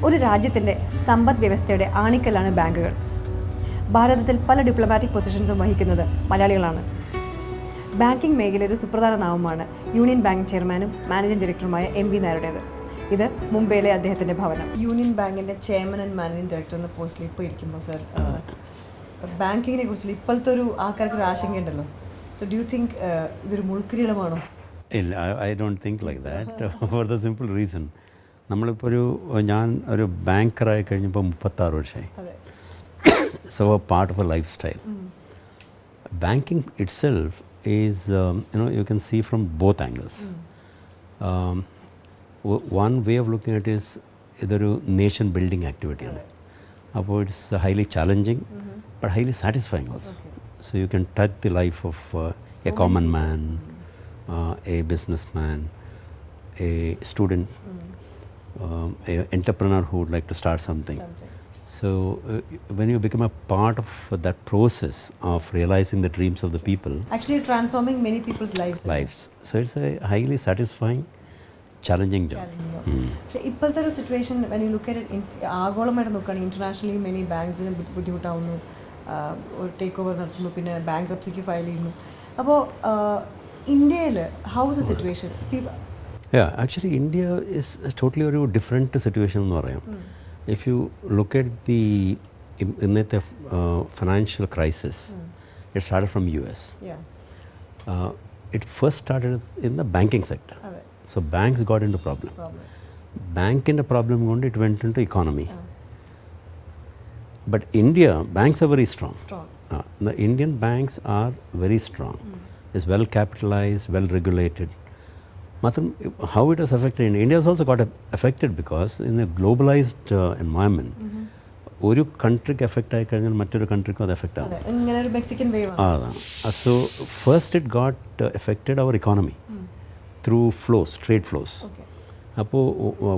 ഒരു രാജ്യത്തിൻ്റെ സമ്പദ് വ്യവസ്ഥയുടെ ആണിക്കല്ലാണ് ബാങ്കുകൾ. ഭാരതത്തിൽ പല ഡിപ്ലോമാറ്റിക് പൊസിഷൻസും വഹിക്കുന്നത് മലയാളികളാണ്. ബാങ്കിംഗ് മേഖലയിൽ ഒരു സുപ്രധാന നാമമാണ് യൂണിയൻ ബാങ്ക് ചെയർമാനും മാനേജിംഗ് ഡയറക്ടറുമായ V നായരുടേത്. ഇത് മുംബൈയിലെ അദ്ദേഹത്തിൻ്റെ ഭവനം. യൂണിയൻ ബാങ്കിൻ്റെ ചെയർമാൻ ആൻഡ് മാനേജിംഗ് ഡയറക്ടർ എന്ന പോസ്റ്റിൽ ഇപ്പോൾ ഇരിക്കുമ്പോൾ സർ, ബാങ്കിങ്ങിനെ കുറിച്ച് ഇപ്പോഴത്തെ ഒരു ആൾക്കാർക്ക് ഒരു ആശങ്കയുണ്ടല്ലോ. സോ ഡു യു തിങ്ക് ഇതൊരു മുൾക്കിരീടമാണോ? ഇല്ല, I don't think like that for the simple reason. നമ്മളിപ്പോൾ ഞാൻ ഒരു ബാങ്കറായി കഴിഞ്ഞപ്പോൾ 36 വർഷമായി. So part of A life style. Banking it self is you can see from both angles. One way of looking at it is idoru nation building activity aanu. Appo it's highly challenging but highly satisfying also. So you can touch the life of a common man, a businessman, a student, a entrepreneur who would like to start something. So when you become a part of that process of realizing the dreams of the people, actually transforming many people's lives. So it's a highly satisfying, challenging job. So ippalthe oru situation, when you look at it, ആഗോളമായിട്ട് നോക്കുകയാണെങ്കിൽ internationally many banksന് ബുദ്ധിമുട്ടാവുന്നു, ഒരു take over നടത്തുന്നു, പിന്നെ ബാങ്ക്രപ്സിക്ക് file ചെയ്യുന്നു. അപ്പോൾ ഇന്ത്യയിൽ how is the situation? Yeah, actually India is totally ഒരു different situation എന്ന് പറയാം. If you look at the financial crisis, it started from US. It first started in the banking sector. So banks got into problem. Bank in the problem, it went into economy. But India, banks are very strong. The Indian banks are very strong. It's well capitalized, well regulated. How it has affected India has also got affected because in a globalized environment, ഒരു കൺട്രിക്ക് effect ആയി കഴിഞ്ഞാൽ മറ്റൊരു കൺട്രിക്കും അത് effect ആവും. ഇങ്ങനെ ഒരു Mexican wave ആണ്. So first it got affected our economy through flows, trade flows. അപ്പോൾ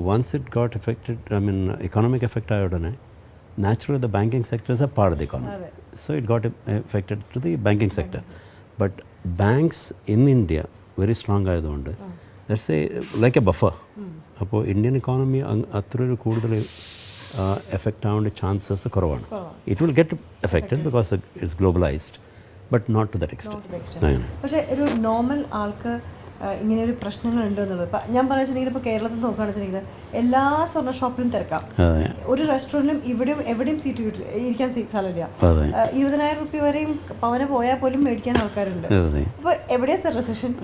once it got affected, I mean economic effect ആയ ഉടനെ naturally the banking sector is a part of the economy. So it got affected to the banking sector. But banks in India very strong ആയതുകൊണ്ട് that's a like a buffer. അപ്പോൾ Indian economy അത്ര ഒരു കൂടുതൽ effect ആവേണ്ട chances കുറവാണ്. It will get affected because it's globalised but not to that extent. പക്ഷേ ഒരു normal ആൾക്ക് ഇങ്ങനെ ഒരു പ്രശ്നങ്ങളുണ്ട് എന്നുള്ളത് ഇപ്പം ഞാൻ പറയുകയാണെന്നുണ്ടെങ്കിൽ ഇപ്പോൾ കേരളത്തിൽ നോക്കുകയാണെന്ന് വെച്ചിട്ടുണ്ടെങ്കിൽ എല്ലാ സ്വർണ്ണ ഷോപ്പിലും തിരക്കാം. ഒരു റെസ്റ്റോറൻറ്റിലും ഇവിടെയും എവിടെയും സീറ്റ് ഇരിക്കാൻ സ്ഥലമില്ല. 20,000 രൂപ വരെയും പവന് പോയാൽ പോലും മേടിക്കാൻ ആൾക്കാരുണ്ട്. അപ്പോൾ എവിടെയാണ് സർ റിസഷൻ?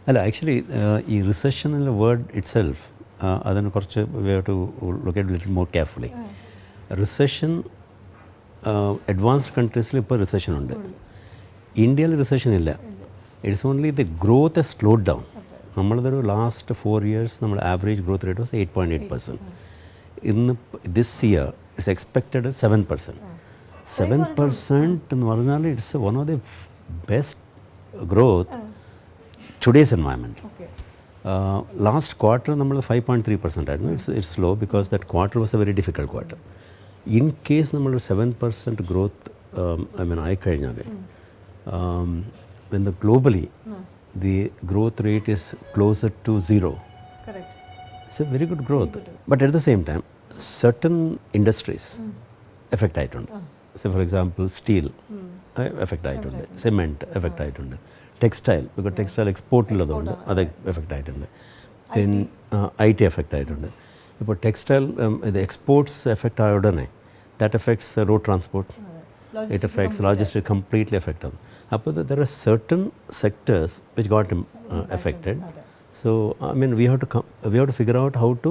അല്ല, ആക്ച്വലി ഈ റിസഷൻ എന്ന വേർഡ് ഇറ്റ് സെൽഫ് അതിന് കുറച്ച് we have to look at little more carefully. Recession advanced കൺട്രീസിൽ ഇപ്പോൾ റിസഷൻ ഉണ്ട്. ഇന്ത്യയിൽ റിസഷൻ ഇല്ല. It's only the growth has slowed down. നമ്മളതൊരു ലാസ്റ്റ് 4 years നമ്മുടെ ആവറേജ് ഗ്രോത്ത് റേറ്റ് വാസ് 8.8%. ഇന്ന് ദിസ് ഇയർ ഇറ്റ്സ് എക്സ്പെക്റ്റഡ് 7%. 7% എന്ന് പറഞ്ഞാൽ it's one of the best growth today's environment. Last quarter നമ്മൾ 5.3% ആയിരുന്നു. It's low because that quarter was a very difficult quarter. In case നമ്മൾ 7% growth I mean ആയിക്കഴിഞ്ഞാൽ when globally the growth rate is closer to 0. Correct. It's a very good growth. But at the same time, certain industries affect ആയിട്ടുണ്ട്. Say for example, steel affect ആയിട്ടുണ്ട്, cement affect ആയിട്ടുണ്ട്, textile, because textile export ഉള്ളതുകൊണ്ട് അത് affect ആയിട്ടുണ്ട്, പിന്നെ IT affect ആയിട്ടുണ്ട്. ഇപ്പോൾ textile ഇത് exports affect ആയ ഉടനെ that affects road transport, it affects logistics, completely affect on. There are certain sectors which got affected. So I mean we have to figure out how to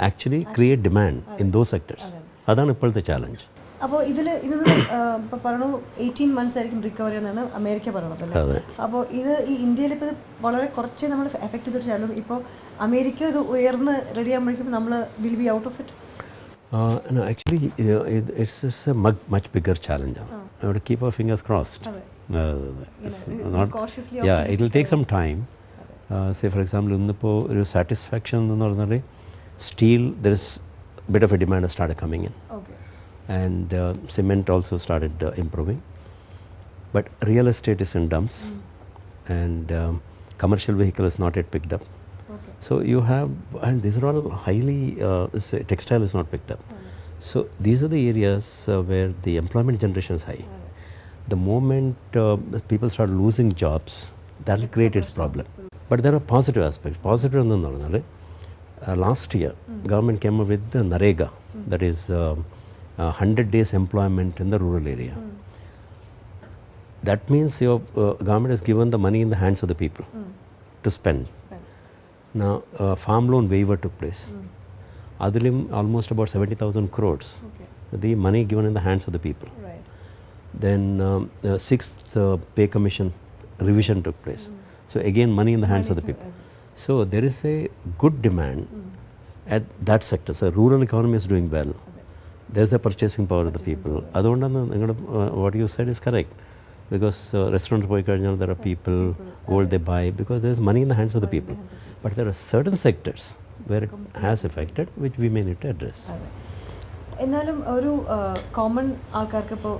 actually create demand in those sectors. അതാണ് ഇപ്പോഴത്തെ challenge. അപ്പോൾ ഇതിന് ഇപ്പോൾ പറഞ്ഞു 18 months ആയിരിക്കും recovery എന്നാണ് America പറയുന്നത് അല്ലേ? അപ്പോൾ ഇത് ഈ ഇന്ത്യയിൽ ഇപ്പോൾ ഇത് വളരെ കുറച്ചേ നമ്മൾ എഫക്ട് ചെയ്തിട്ട് ചാലും. ഇപ്പോൾ അമേരിക്ക ഇത് ഉയർന്ന് റെഡി ആകുമ്പോഴേക്കും നമ്മൾ will be out of it. No, actually it's a much bigger challenge. We have to keep our fingers crossed. Cautiously. Yeah, it will take some time. Say for example, innipo oru satisfaction ennu parnale steel, there is a bit of a demand has started coming in. Okay. And cement also started improving. But real estate is in dumps. And commercial vehicle is not yet picked up. Okay. So you have, and these are all highly, textile is not picked up. So these are the areas where the employment generation is high. The moment people start losing jobs, that will create its problem. But there are positive aspects. Positive എന്ന് പറഞ്ഞാൽ last year government came up with the Narega, that is 100 days employment in the rural area. That means your government has given the money in the hands of the people to spend. Now farm loan waiver took place. Adilim almost about 70,000 crores. The money given in the hands of the people. Right. Then sixth pay commission revision took place. So again money in the hands of the people. So there is a good demand at that sector. So rural economy is doing well. There's the purchasing power of the people. അതുകൊണ്ടാണ് നിങ്ങളുടെ what you said is correct. Because restaurants പോയി കഴിഞ്ഞാൽ there are people, gold they buy, because there is money in the hands of the people. But there are certain sectors where it has affected, which we may need to address. എന്നാലും ഒരു common ആൾക്കാർക്ക് ഇപ്പോൾ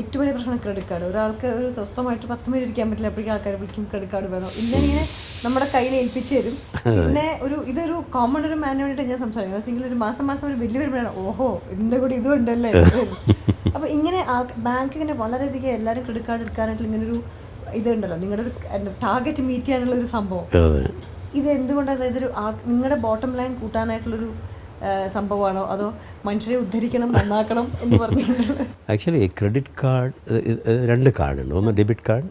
ഏറ്റവും വലിയ പ്രശ്നമാണ് credit card. ഒരാൾക്ക് ഒരു സ്വസ്ഥമായിട്ട് 10 മിനിറ്റ് ഇരിക്കാൻ പറ്റില്ല, അപ്പോഴേക്കും ആൾക്കാർ വിളിക്കും ക്രെഡിറ്റ് കാർഡ് വേണം. ഇങ്ങനെ നമ്മുടെ കയ്യിൽ ഏൽപ്പിച്ച് തരും. പിന്നെ ഇതൊരു കോമൺ ഒരു മാനിന് വേണ്ടിയിട്ട് ഞാൻ സംസാരിക്കുന്നത്. വെച്ചെങ്കിൽ ഒരു മാസം ഒരു ബില്ല് വരുമ്പോഴാണ് ഓഹോ ഇതിൻ്റെ കൂടി ഇതും ഉണ്ടല്ലേ. അപ്പോൾ ഇങ്ങനെ ബാങ്ക് ഇങ്ങനെ വളരെയധികം എല്ലാവരും ക്രെഡിറ്റ് കാർഡ് എടുക്കാനായിട്ട് ഇങ്ങനൊരു ഇതുണ്ടല്ലോ, നിങ്ങളുടെ ഒരു ടാർഗറ്റ് മീറ്റ് ചെയ്യാനുള്ള ഒരു സംഭവം. ഇത് എന്തുകൊണ്ടാണ് ഇതൊരു നിങ്ങളുടെ ബോട്ടം ലൈൻ കൂട്ടാനായിട്ടുള്ളൊരു സംഭവമാണോ, അതോ മനുഷ്യരെ ഉദ്ധരിക്കണം നന്നാക്കണം എന്ന് പറഞ്ഞിട്ടുള്ളത്? ആക്ച്വലി ക്രെഡിറ്റ് കാർഡ്, രണ്ട് കാർഡുണ്ട്. ഒന്ന് ഡെബിറ്റ് കാർഡ്,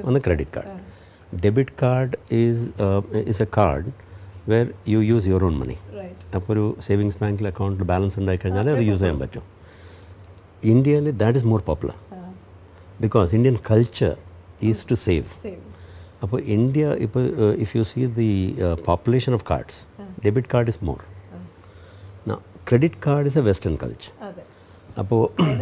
ഒന്ന് credit card. Debit card is a card where you use your own money. അപ്പോൾ ഒരു സേവിങ്സ് ബാങ്കിൽ അക്കൗണ്ടിൽ ബാലൻസ് ഉണ്ടായി കഴിഞ്ഞാൽ അത് യൂസ് ചെയ്യാൻ പറ്റും. ഇന്ത്യയിൽ that is more popular because Indian culture is to save. അപ്പോൾ ഇന്ത്യ ഇപ്പോൾ if you see the population of cards, debit card is more. Credit card is a western culture. അപ്പോൾ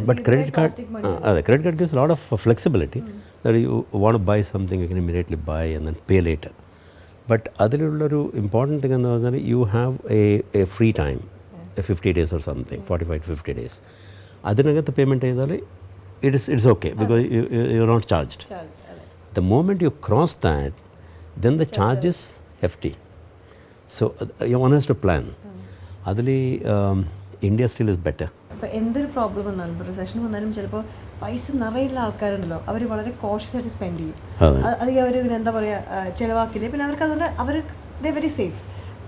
ബട്ട് ക്രെഡിറ്റ് കാർഡ്, അതെ, credit card gives a lot of flexibility that you want to buy something you can immediately buy and then pay later. But അതിലുള്ളൊരു important thing എന്ന് പറഞ്ഞാൽ you have a free time, a 50 days or something, 45 to 50 days. അതിനകത്ത് payment ചെയ്താൽ it's okay because you're not charged. The moment you cross that, then the charge is hefty. So one has to plan. അതിൽ India still is better. അപ്പോൾ എന്തൊരു problem വന്നാലും ഇപ്പോൾ recession വന്നാലും ചിലപ്പോൾ പൈസ നിറയുള്ള ആൾക്കാരുണ്ടല്ലോ, അവർ വളരെ കോഷ്യസ് ആയിട്ട് സ്പെൻഡ് ചെയ്യും. അല്ലെങ്കിൽ അവർ എന്താ പറയുക ചിലവാക്കില്ല. പിന്നെ അവർക്ക് അതുകൊണ്ട് അവർ ദേ വെരി സേഫ്.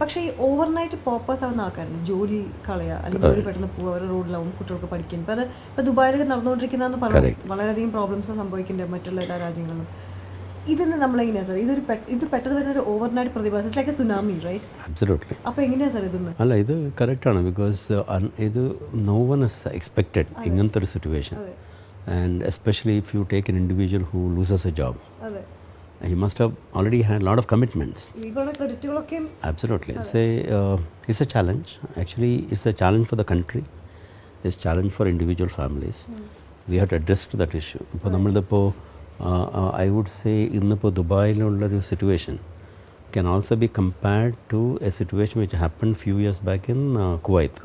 പക്ഷേ ഈ ഓവർനൈറ്റ് പോപ്പേഴ്സ് ആവുന്ന ആൾക്കാരുണ്ട്, ജോലി കളയുക അല്ലെങ്കിൽ ജോലി പെട്ടെന്ന് പോകുക, അവർ റോഡിലാവും, കുട്ടികൾക്ക് പഠിക്കും. ഇപ്പോൾ അത് ഇപ്പോൾ ദുബായിലൊക്കെ നടന്നുകൊണ്ടിരിക്കുന്നതെന്ന് പറഞ്ഞു. വളരെയധികം പ്രോബ്ലംസ് സംഭവിക്കുന്നുണ്ട് മറ്റുള്ള എല്ലാ രാജ്യങ്ങളിലും. ഇതിന് നമ്മളെങ്ങനെയാണ് സാർ ഇത് പെട്ടെന്ന് വരുന്ന ഒരു ഓവർനൈറ്റ് പ്രതിഭാസം, it's like a tsunami, right? Absolutely. അപ്പോൾ എങ്ങനെയാണ് സാർ ഇതൊന്ന്? അല്ല, ഇത് കറക്റ്റാണ്. ബിക്കോസ് ഇത് നോ വൺ ഇസ് എക്സ്പെക്റ്റഡ് ഇങ്ങനത്തെ ഒരു situation. And especially if you take an individual who loses A job, he must have already had a lot of commitments. Absolutely. It's a challenge. Actually, it's a challenge for the country. It's a challenge for individual families. We have to address to that issue. ഇപ്പോൾ നമ്മളിതിപ്പോൾ I would say ഇന്നിപ്പോൾ ദുബായിലുള്ളൊരു situation can also be compared to a situation which happened few years back in Kuwait.